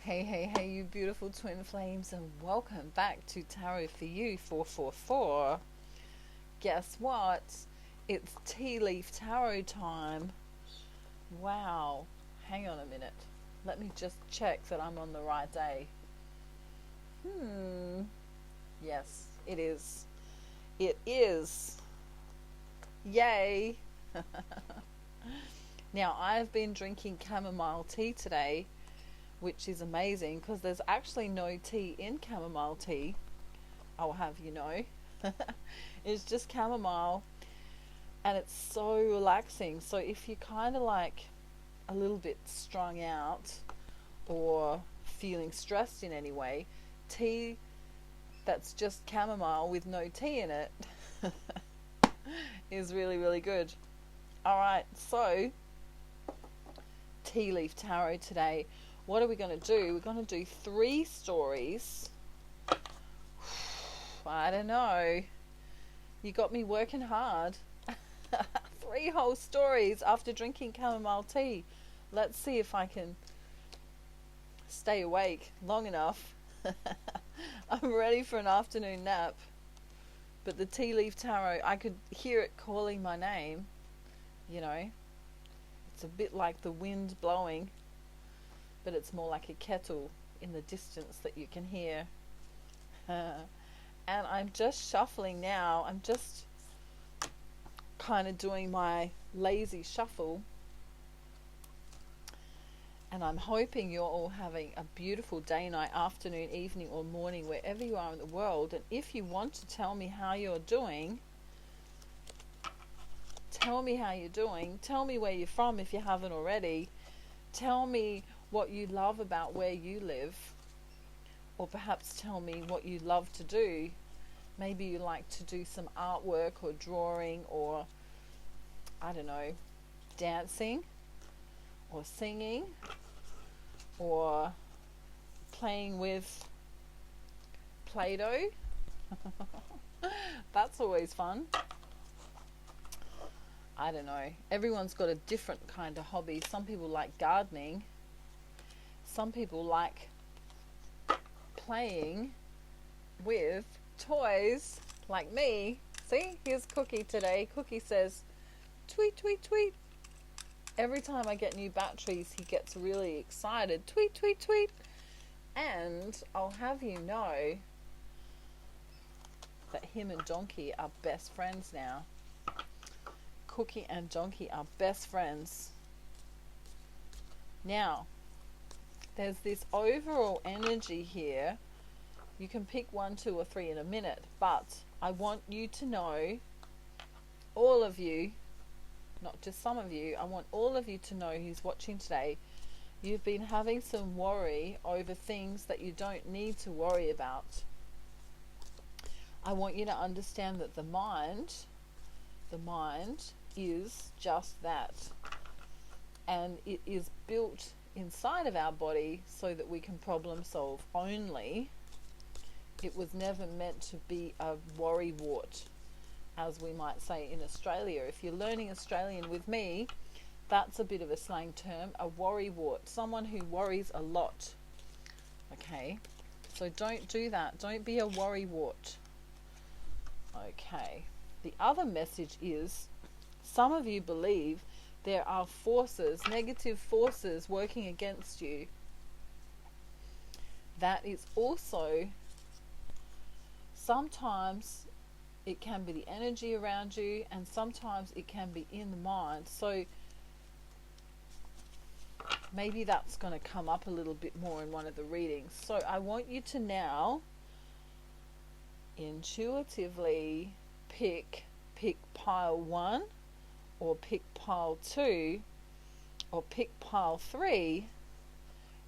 Hey, you beautiful twin flames, and welcome back to Tarot for You 444. Guess what? It's tea leaf tarot time. Wow. Hang on a minute. Let me just check that I'm on the right day. Yes, it is. It is. Yay. Now, I've been drinking chamomile tea today, which is amazing because there's actually no tea in chamomile tea. I'll have you know. It's just chamomile, and it's so relaxing. So if you're kind of like a little bit strung out or feeling stressed in any way, tea that's just chamomile with no tea in it is really, really good. Alright, so tea leaf tarot today. What are we going to do? We're going to do 3 stories. I don't know. You got me working hard. 3 whole stories after drinking chamomile tea. Let's see if I can stay awake long enough. I'm ready for an afternoon nap. But the tea leaf tarot, I could hear it calling my name. You know, it's a bit like the wind blowing, but it's more like a kettle in the distance that you can hear. And I'm just shuffling now. I'm just kind of doing my lazy shuffle. And I'm hoping you're all having a beautiful day, night, afternoon, evening, or morning, wherever you are in the world. And if you want to tell me how you're doing, tell me how you're doing. Tell me where you're from if you haven't already. Tell me what you love about where you live. Or perhaps tell me what you love to do. Maybe you like to do some artwork or drawing or, I don't know, dancing or singing or playing with Play-Doh. That's always fun. I don't know. Everyone's got a different kind of hobby. Some people like gardening. Some people like playing with toys like me. See, here's Cookie today. Cookie says, tweet, tweet, tweet. Every time I get new batteries, he gets really excited. Tweet, tweet, tweet. And I'll have you know that him and Donkey are best friends now. Cookie and Donkey are best friends. Now, there's this overall energy here. You can pick 1, 2, or 3 in a minute, but I want you to know, all of you, not just some of you, I want all of you to know who's watching today, you've been having some worry over things that you don't need to worry about. I want you to understand that the mind is just that. And it is built inside of our body so that we can problem solve only. It was never meant to be a worry wart, as we might say in Australia. If you're learning Australian with me, that's a bit of a slang term, a worry wart, someone who worries a lot. Okay, so don't do that. Don't be a worry wart. Okay, the other message is, some of you believe there are forces, negative forces working against you. That is also, sometimes it can be the energy around you, and sometimes it can be in the mind. So maybe that's going to come up a little bit more in one of the readings. So I want you to now intuitively pick pile 1, or pick pile 2, or pick pile 3,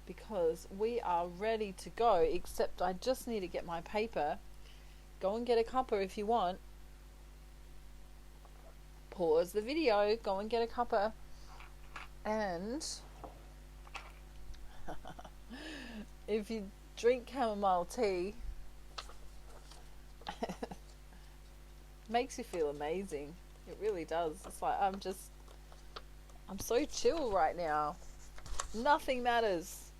because we are ready to go, except I just need to get my paper. Go and get a cuppa if you want. Pause the video, go and get a cuppa, and if you drink chamomile tea, makes you feel amazing. It really does. It's like I'm so chill right now. Nothing matters.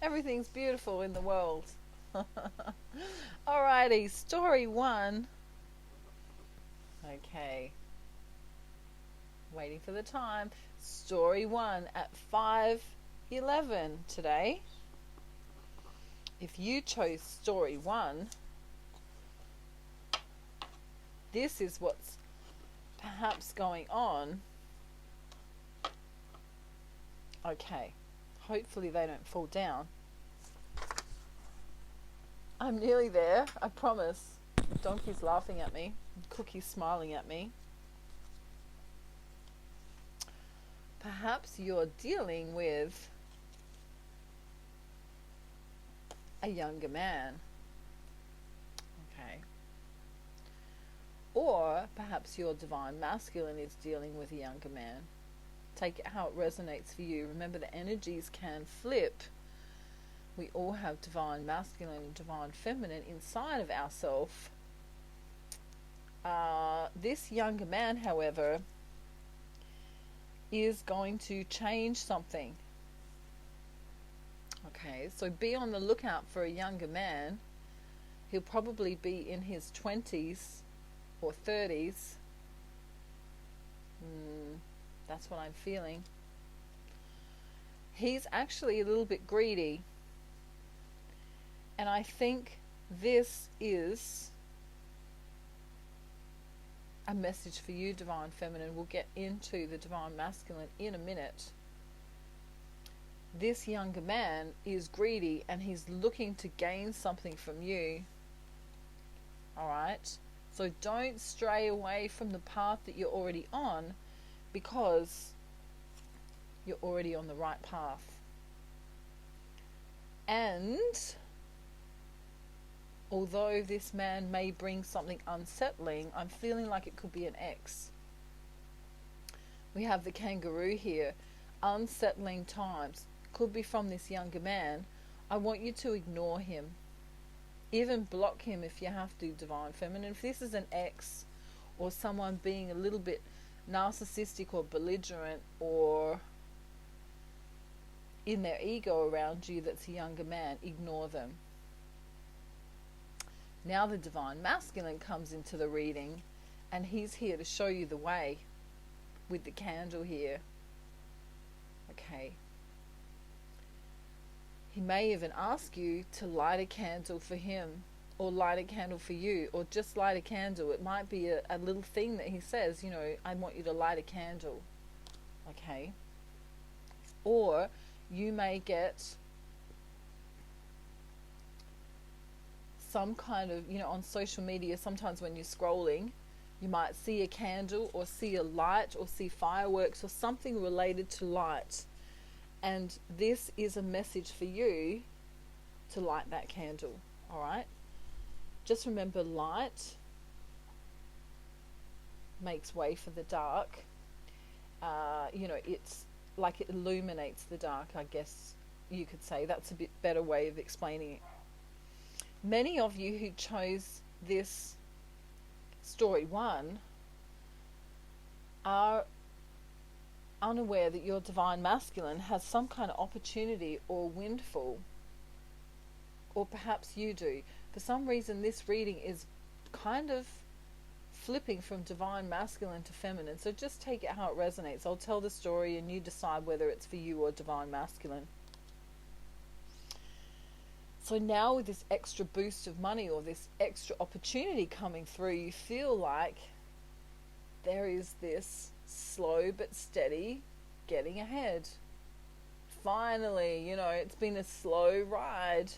Everything's beautiful in the world. Alrighty, story one. Okay. Waiting for the time. Story one at 5:11 today. If you chose story one, this is what's perhaps going on. Okay. Hopefully they don't fall down. I'm nearly there, I promise. Donkey's laughing at me. Cookie's smiling at me. Perhaps you're dealing with a younger man. Okay. Or perhaps your divine masculine is dealing with a younger man. Take it how it resonates for you. Remember, the energies can flip. We all have divine masculine and divine feminine inside of ourselves. This younger man, however, is going to change something. Okay, so be on the lookout for a younger man. He'll probably be in his 20s or 30s. That's what I'm feeling. He's actually a little bit greedy. And I think this is a message for you, divine feminine. We'll get into the divine masculine in a minute. This younger man is greedy and he's looking to gain something from you. Alright? So don't stray away from the path that you're already on, because you're already on the right path. And although this man may bring something unsettling, I'm feeling like it could be an ex. We have the kangaroo here. Unsettling times. Could be from this younger man. I want you to ignore him. Even block him if you have to, divine feminine. If this is an ex or someone being a little bit narcissistic or belligerent or in their ego around you, that's a younger man, ignore them. Now the divine masculine comes into the reading, and he's here to show you the way with the candle here. Okay. He may even ask you to light a candle for him, or light a candle for you, or just light a candle. It might be a little thing that he says, you know, I want you to light a candle. Okay. Or you may get some kind of, you know, on social media, sometimes when you're scrolling, you might see a candle or see a light or see fireworks or something related to light. And this is a message for you to light that candle. All right? Just remember, light makes way for the dark. You know, it's like it illuminates the dark, I guess you could say. That's a bit better way of explaining it. Many of you who chose this story one are unaware that your divine masculine has some kind of opportunity or windfall. Or perhaps you do. For some reason, this reading is kind of flipping from divine masculine to feminine. So just take it how it resonates. I'll tell the story and you decide whether it's for you or divine masculine. So now with this extra boost of money or this extra opportunity coming through, you feel like there is this slow but steady getting ahead. Finally, you know, it's been a slow ride.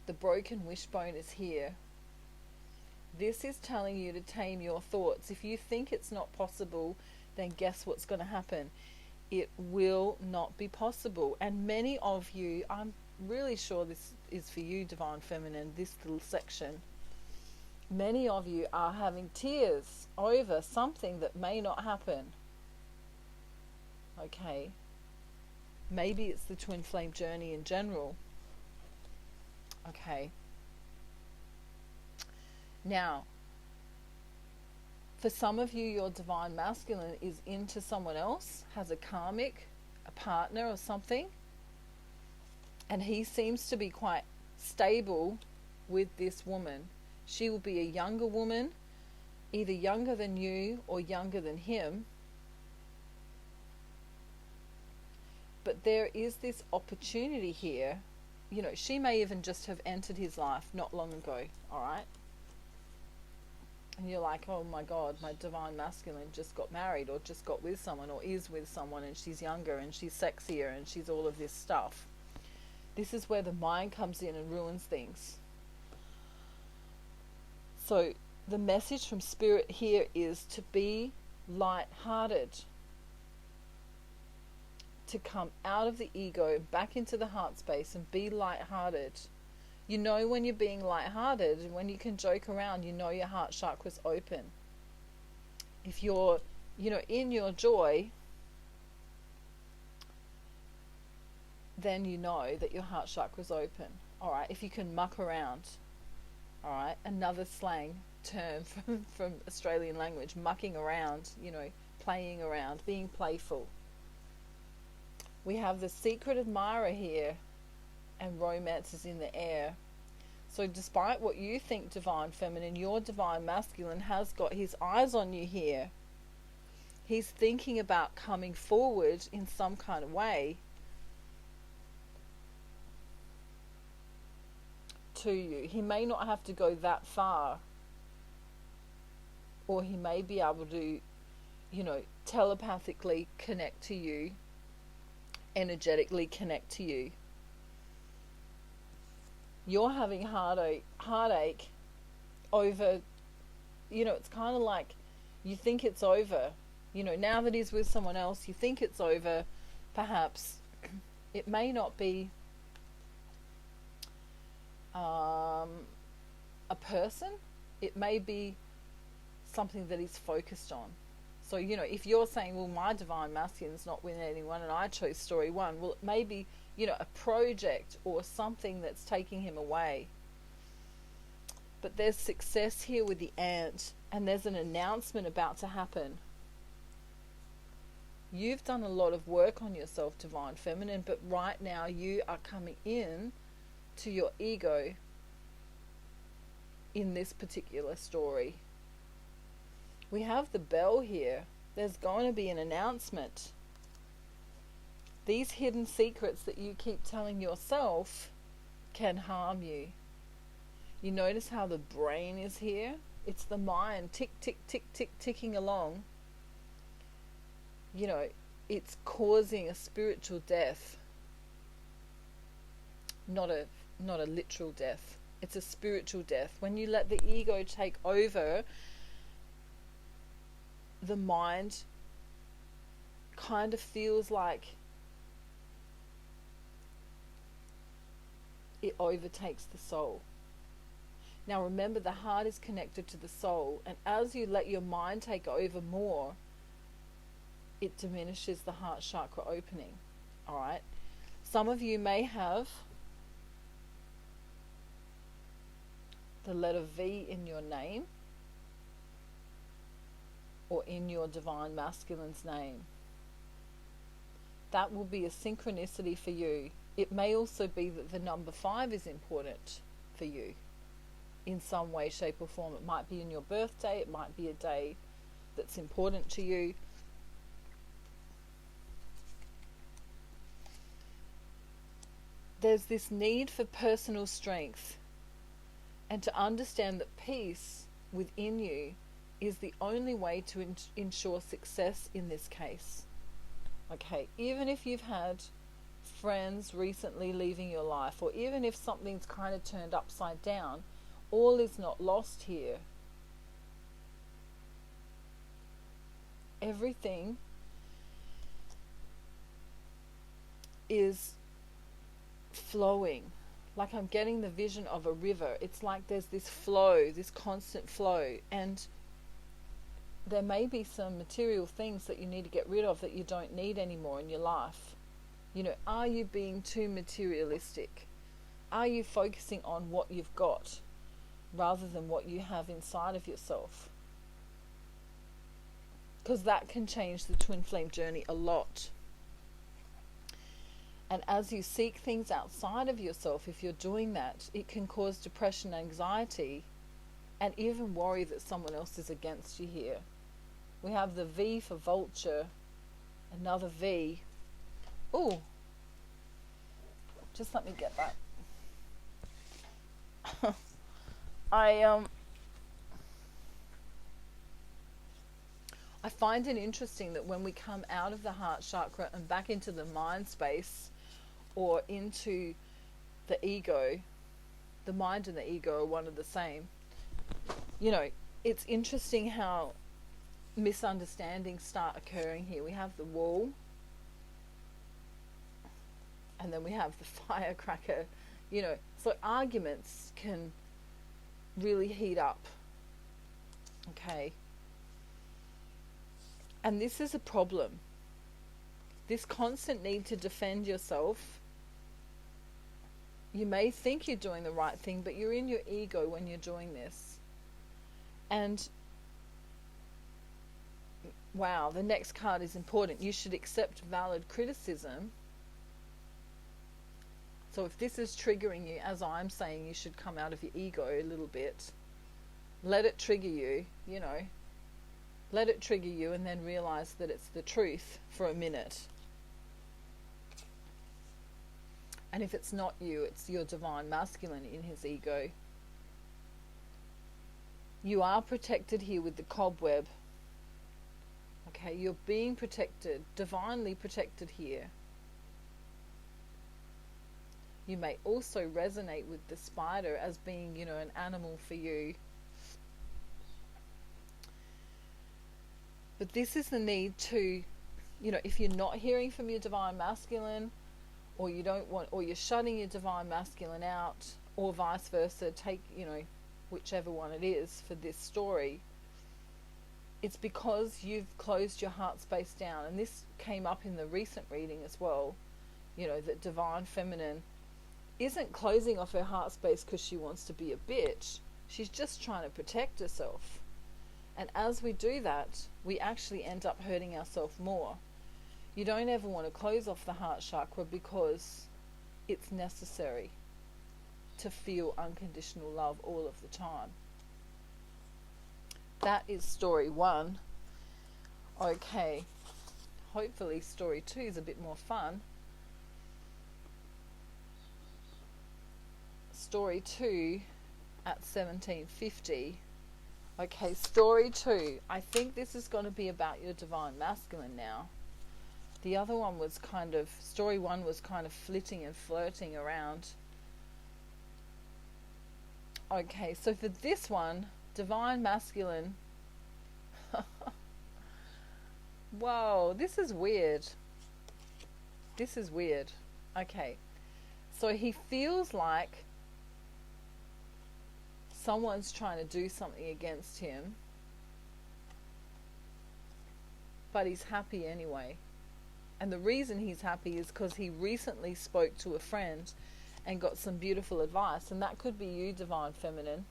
The broken wishbone is here. This is telling you to tame your thoughts. If you think it's not possible, then guess what's going to happen? It will not be possible. And many of you, I'm really sure this is for you, divine feminine, this little section. Many of you are having tears over something that may not happen. Okay. Maybe it's the twin flame journey in general. Okay. Now, For some of you, your divine masculine is into someone else, has a karmic, a partner or something, and he seems to be quite stable with this woman. She will be a younger woman, either younger than you or younger than him. But there is this opportunity here. You know, she may even just have entered his life not long ago, all right? And you're like, oh my God, my divine masculine just got married or just got with someone or is with someone, and she's younger and she's sexier and she's all of this stuff. This is where the mind comes in and ruins things. So the message from Spirit here is to be light-hearted, to come out of the ego, back into the heart space and be light-hearted. You know when you're being light-hearted, and when you can joke around, you know your heart chakra's open. If you're, in your joy, then you know that your heart chakra's open. All right, if you can muck around. All right, another slang term from Australian language, mucking around, playing around, being playful. We have the secret admirer here, and romance is in the air. So despite what you think, divine feminine, your divine masculine has got his eyes on you here. He's thinking about coming forward in some kind of way to you. He may not have to go that far, or he may be able to, telepathically connect to you, energetically connect to you. You're having heartache over, it's kind of like you think it's over. Now that he's with someone else, you think it's over. Perhaps it may not be a person. It may be something that he's focused on. So, if you're saying, well, my divine masculine's not with anyone and I chose story one, well, it may be, a project or something that's taking him away. But there's success here with the ant, and there's an announcement about to happen. You've done a lot of work on yourself, divine feminine, but right now you are coming in to your ego in this particular story. We have the bell here. There's going to be an announcement. These hidden secrets that you keep telling yourself can harm you. You notice how the brain is here? It's the mind tick, tick, tick, tick, ticking along. It's causing a spiritual death. Not a literal death. It's a spiritual death. When you let the ego take over, the mind kind of feels like it overtakes the soul. Now remember, the heart is connected to the soul, and as you let your mind take over more, it diminishes the heart chakra opening. All right. Some of you may have the letter V in your name, or in your divine masculine's name. That will be a synchronicity for you. It may also be that the number 5 is important for you in some way, shape or form. It might be in your birthday. It might be a day that's important to you. There's this need for personal strength, and to understand that peace within you is the only way to ensure success in this case. Okay, even if you've had friends recently leaving your life, or even if something's kind of turned upside down, all is not lost here. Everything is flowing. Like I'm getting the vision of a river. It's like there's this flow, this constant flow, and there may be some material things that you need to get rid of that you don't need anymore in your life. Are you being too materialistic? Are you focusing on what you've got rather than what you have inside of yourself? because that can change the twin flame journey a lot. And as you seek things outside of yourself, if you're doing that, it can cause depression, anxiety, and even worry that someone else is against you here. We have the V for vulture, another V. Oh, just let me get that. I find it interesting that when we come out of the heart chakra and back into the mind space or into the ego, the mind and the ego are one and the same. You know, it's interesting how misunderstandings start occurring here. We have the wall, and then we have the firecracker. You know, so arguments can really heat up. Okay. And this is a problem. This constant need to defend yourself. You may think you're doing the right thing, but you're in your ego when you're doing this. And wow, the next card is important. You should accept valid criticism. So if this is triggering you, as I'm saying, you should come out of your ego a little bit. Let it trigger you, you know. Let it trigger you and then realize that it's the truth for a minute. And if it's not you, it's your divine masculine in his ego. You are protected here with the cobweb. Okay, you're being protected, divinely protected here. You may also resonate with the spider as being, you know, an animal for you. But this is the need to, you know, if you're not hearing from your divine masculine, or you don't want, or you're shutting your divine masculine out, or vice versa, take, you know, whichever one it is for this story, it's because you've closed your heart space down. And this came up in the recent reading as well, you know, that divine feminine isn't closing off her heart space because she wants to be a bitch. She's just trying to protect herself. And as we do that, we actually end up hurting ourselves more. You don't ever want to close off the heart chakra because it's necessary to feel unconditional love all of the time. That is story 1. Okay, hopefully story 2 is a bit more fun. Story 2 at 1750. Okay, story 2. I think this is going to be about your divine masculine now. The other one was kind of, story 1 was kind of flitting and flirting around. Okay, so for this one, divine masculine. Whoa, this is weird. This is weird. Okay, so he feels like someone's trying to do something against him, but he's happy anyway. And the reason he's happy is because he recently spoke to a friend and got some beautiful advice. And that could be you, divine feminine.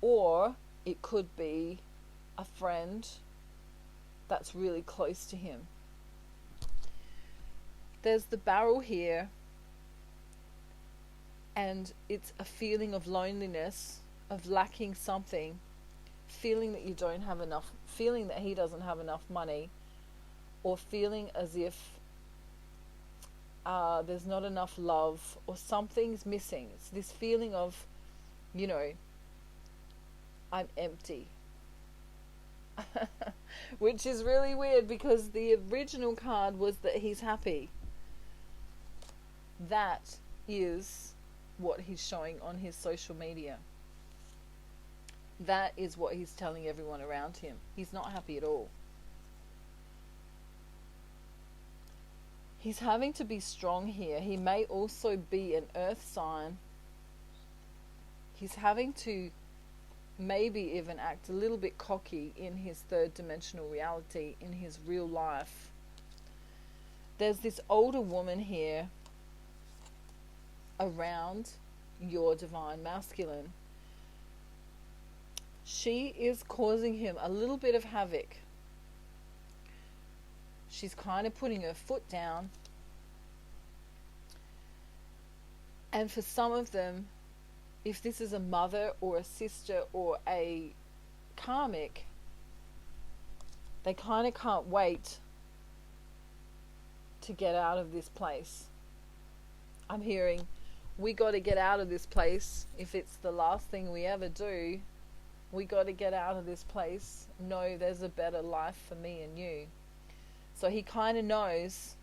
Or it could be a friend that's really close to him. There's the barrel here. And it's a feeling of loneliness, of lacking something, feeling that you don't have enough, feeling that he doesn't have enough money, or feeling as if there's not enough love, or something's missing. It's this feeling of, you know, I'm empty. Which is really weird because the original card was that he's happy. That is what he's showing on his social media. That is what he's telling everyone around him. He's not happy at all. He's having to be strong here. He may also be an earth sign. He's having to maybe even act a little bit cocky in his third dimensional reality, in his real life. There's this older woman here around your divine masculine. She is causing him a little bit of havoc. She's kind of putting her foot down. And for some of them, if this is a mother or a sister or a karmic, they kind of can't wait to get out of this place. I'm hearing, we got to get out of this place. If it's the last thing we ever do, we got to get out of this place. No, there's a better life for me and you. So he kind of knows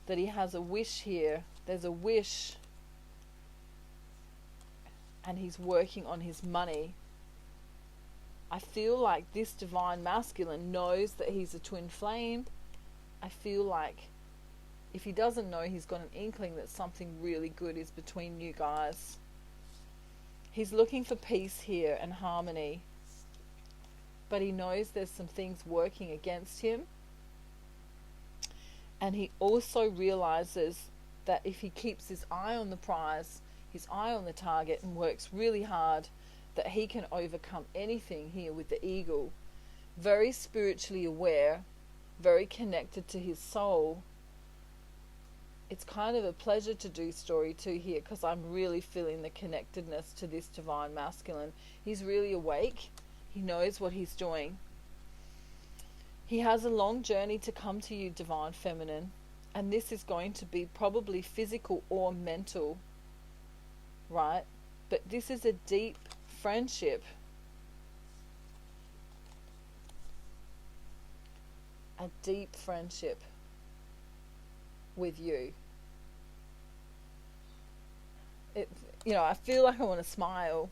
that he has a wish here. There's a wish, and he's working on his money. I feel like this divine masculine knows that he's a twin flame. I feel like if he doesn't know, he's got an inkling that something really good is between you guys. He's looking for peace here and harmony, but he knows there's some things working against him. And he also realizes that if he keeps his eye on the prize, his eye on the target, and works really hard, that he can overcome anything here with the eagle. Very spiritually aware, very connected to his soul. It's kind of a pleasure to do story 2 here, because I'm really feeling the connectedness to this divine masculine. He's really awake. He knows what he's doing. He has a long journey to come to you, divine feminine, and this is going to be probably physical or mental, right? But this is a deep friendship. A deep friendship with you. I feel like I want to smile.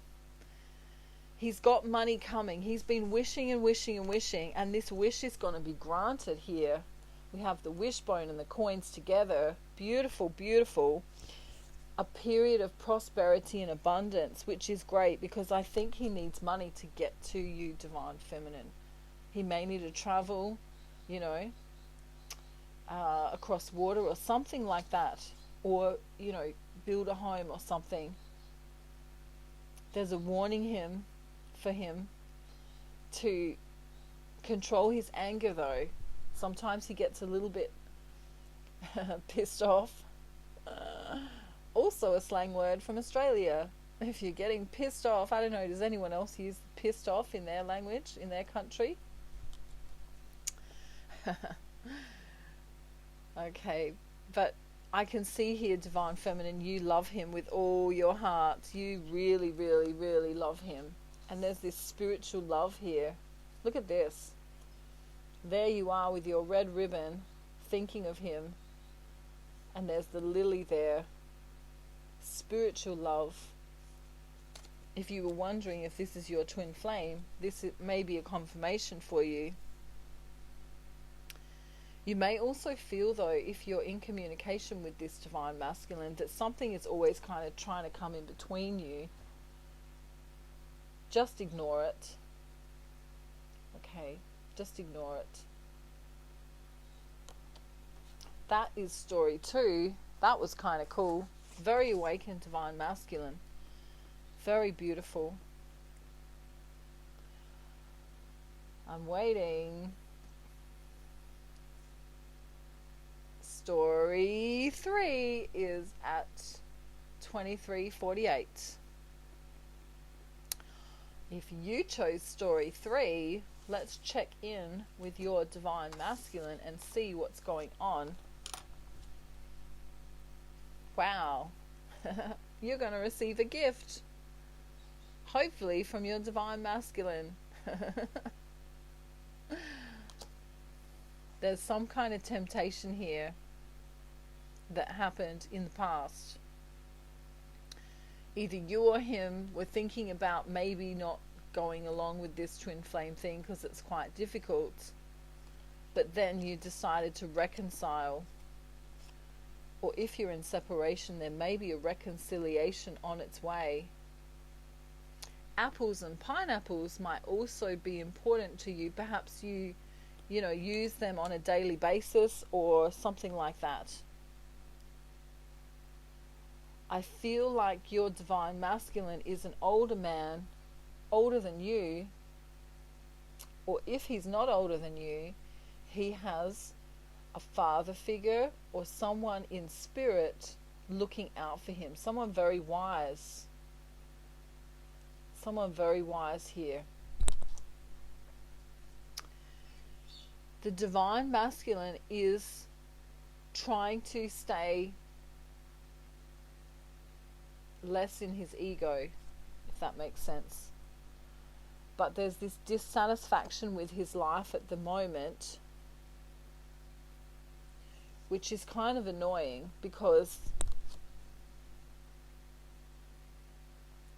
He's got money coming. He's been wishing and wishing and wishing, and this wish is going to be granted here. We have the wishbone and the coins together. Beautiful, beautiful. A period of prosperity and abundance, which is great, because I think he needs money to get to you, divine feminine. He may need to travel, across water or something like that, or build a home or something. There's a warning for him to control his anger, though. Sometimes he gets a little bit pissed off. Also a slang word from Australia. If you're getting pissed off, I don't know, does anyone else use pissed off in their language, in their country? Okay, but I can see here, divine feminine, you love him with all your heart. You really, really, really love him. And there's this spiritual love here. Look at this. There you are with your red ribbon, thinking of him. And there's the lily there. Spiritual love. If you were wondering if this is your twin flame, this may be a confirmation for you. You may also feel, though, if you're in communication with this divine masculine, that something is always kind of trying to come in between you. Just ignore it. Okay, just ignore it. That is story 2. That was kind of cool. Very awakened divine masculine. Very beautiful. I'm waiting. Story 3 is at 23:48. If you chose story 3, let's check in with your divine masculine and see what's going on. Wow. You're going to receive a gift. Hopefully from your divine masculine. There's some kind of temptation here that happened in the past. Either you or him were thinking about maybe not going along with this twin flame thing because it's quite difficult, but then you decided to reconcile. Or if you're in separation, there may be a reconciliation on its way. Apples and pineapples might also be important to you. Perhaps you use them on a daily basis or something like that. I feel like your divine masculine is an older man, older than you, or if he's not older than you, he has a father figure or someone in spirit looking out for him. Someone very wise. Someone very wise here. The divine masculine is trying to stay less in his ego, if that makes sense. But there's this dissatisfaction with his life at the moment, which is kind of annoying, because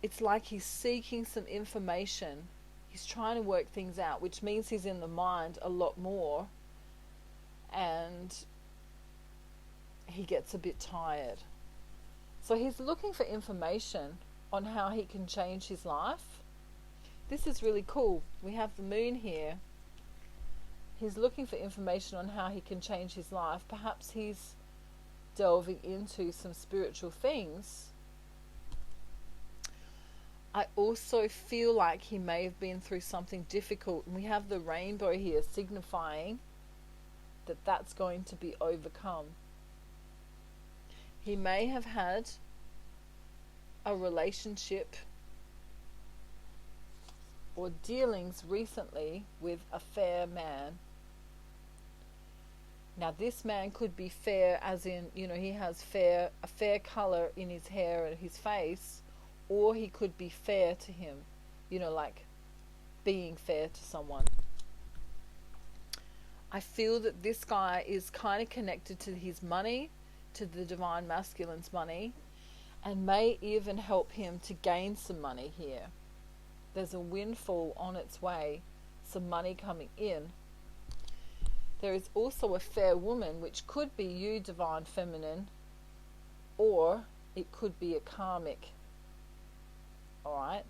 it's like he's seeking some information. He's trying to work things out, which means he's in the mind a lot more, and he gets a bit tired. So he's looking for information on how he can change his life. This is really cool. We have the moon here. He's looking for information on how he can change his life. Perhaps he's delving into some spiritual things. I also feel like he may have been through something difficult. And we have the rainbow here signifying that that's going to be overcome. He may have had a relationship or dealings recently with a fair man. Now this man could be fair as in, he has a fair colour in his hair and his face, or he could be fair to him, like being fair to someone. I feel that this guy is kind of connected to his money, to the divine masculine's money, and may even help him to gain some money here. There's a windfall on its way, some money coming in. There is also a fair woman, which could be you, divine feminine, or it could be a karmic. Alright?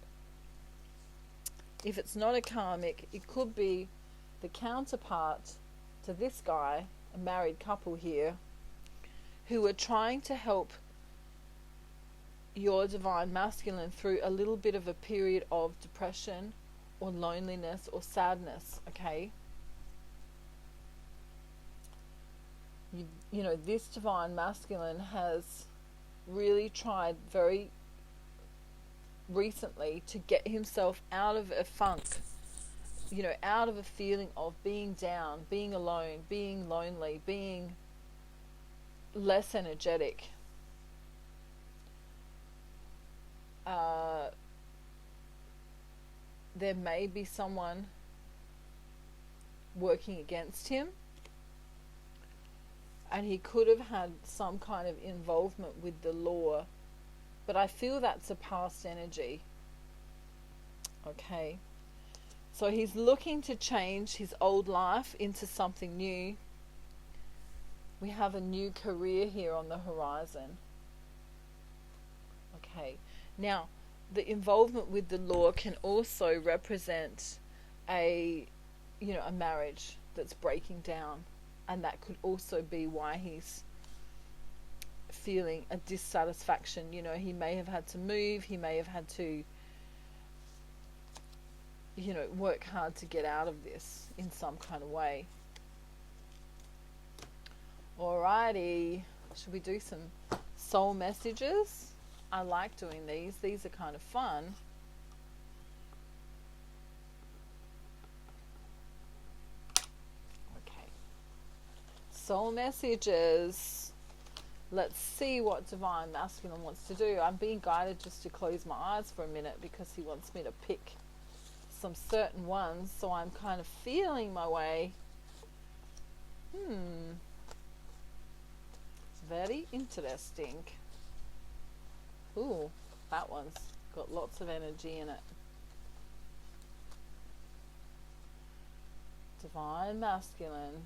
If it's not a karmic, it could be the counterpart to this guy, a married couple here, who are trying to help your divine masculine through a little bit of a period of depression or loneliness or sadness, okay? This divine masculine has really tried very recently to get himself out of a funk, out of a feeling of being down, being alone, being lonely, being less energetic. There may be someone working against him, and he could have had some kind of involvement with the law, but I feel that's a past energy. Okay, so he's looking to change his old life into something new. We have a new career here on the horizon. Okay, now the involvement with the law can also represent a marriage that's breaking down, and that could also be why he's feeling a dissatisfaction. He may have had to move, he may have had to work hard to get out of this in some kind of way. Alrighty, should we do some soul messages? I like doing these. These are kind of fun. Okay. Soul messages. Let's see what divine masculine wants to do. I'm being guided just to close my eyes for a minute because he wants me to pick some certain ones. So I'm kind of feeling my way. Very interesting. Ooh, that one's got lots of energy in it. Divine masculine.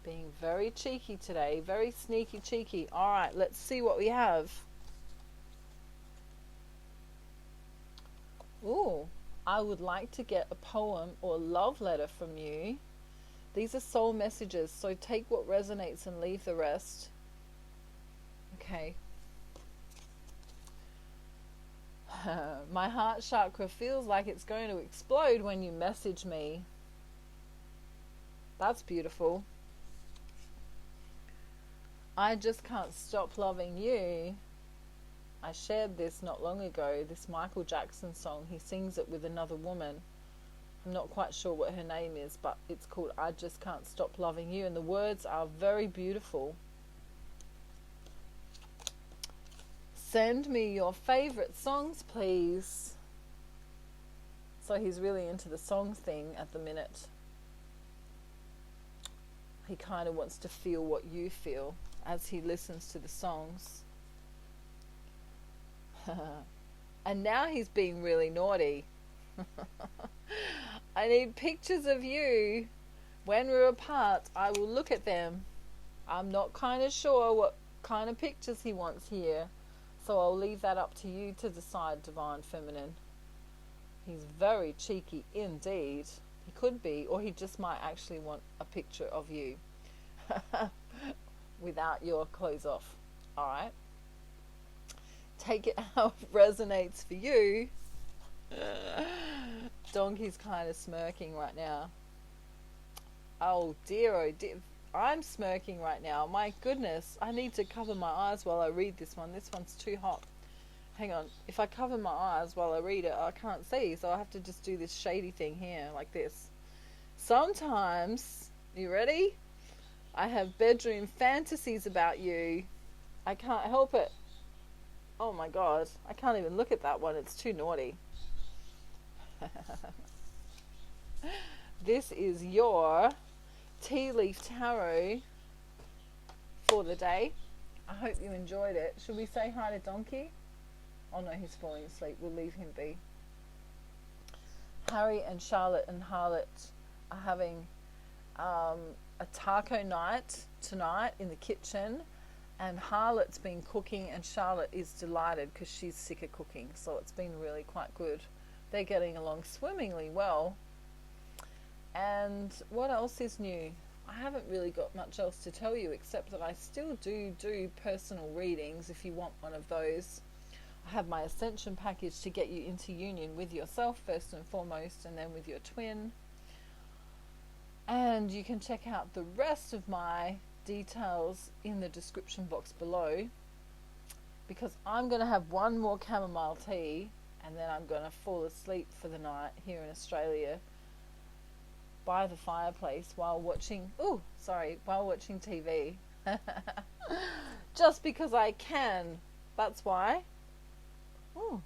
Being very cheeky today. Very sneaky cheeky. Alright, let's see what we have. Ooh, I would like to get a poem or love letter from you. These are soul messages, so take what resonates and leave the rest. Okay. My heart chakra feels like it's going to explode when you message me. That's beautiful. I just can't stop loving you. I shared this not long ago, this Michael Jackson song. He sings it with another woman. I'm not quite sure what her name is, but it's called I Just Can't Stop Loving You, and the words are very beautiful. Send me your favorite songs, please. So he's really into the song thing at the minute. He kind of wants to feel what you feel as he listens to the songs. And now he's being really naughty. I need pictures of you. When we're apart, I will look at them. I'm not kind of sure what kind of pictures he wants here, so I'll leave that up to you to decide, Divine Feminine. He's very cheeky indeed. He could be, or he just might actually want a picture of you without your clothes off. Alright? Take it how it resonates for you. Donkey's kind of smirking right now. Oh dear. I'm smirking right now. My goodness. I need to cover my eyes while I read this one. This one's too hot. Hang on. If I cover my eyes while I read it, I can't see. So I have to just do this shady thing here, like this. Sometimes, you ready? I have bedroom fantasies about you. I can't help it. Oh my god. I can't even look at that one. It's too naughty. This is your tea leaf tarot for the day. I hope you enjoyed it. Should we say hi to Donkey? Oh no, he's falling asleep. We'll leave him be. Harry and Charlotte and Harlot are having a taco night tonight in the kitchen, and Harlot's been cooking and Charlotte is delighted because she's sick of cooking, so it's been really quite good. They're getting along swimmingly well. And what else is new? I haven't really got much else to tell you, except that I still do personal readings if you want one of those. I have my Ascension package to get you into union with yourself first and foremost, and then with your twin. And you can check out the rest of my details in the description box below, because I'm going to have one more chamomile tea and then I'm going to fall asleep for the night here in Australia by the fireplace while watching TV. Just because I can. That's why. Ooh.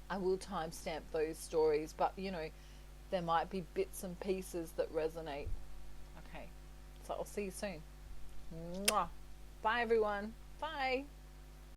I will timestamp those stories, but you know, there might be bits and pieces that resonate. Okay, so I'll see you soon. Mwah. Bye everyone. Bye.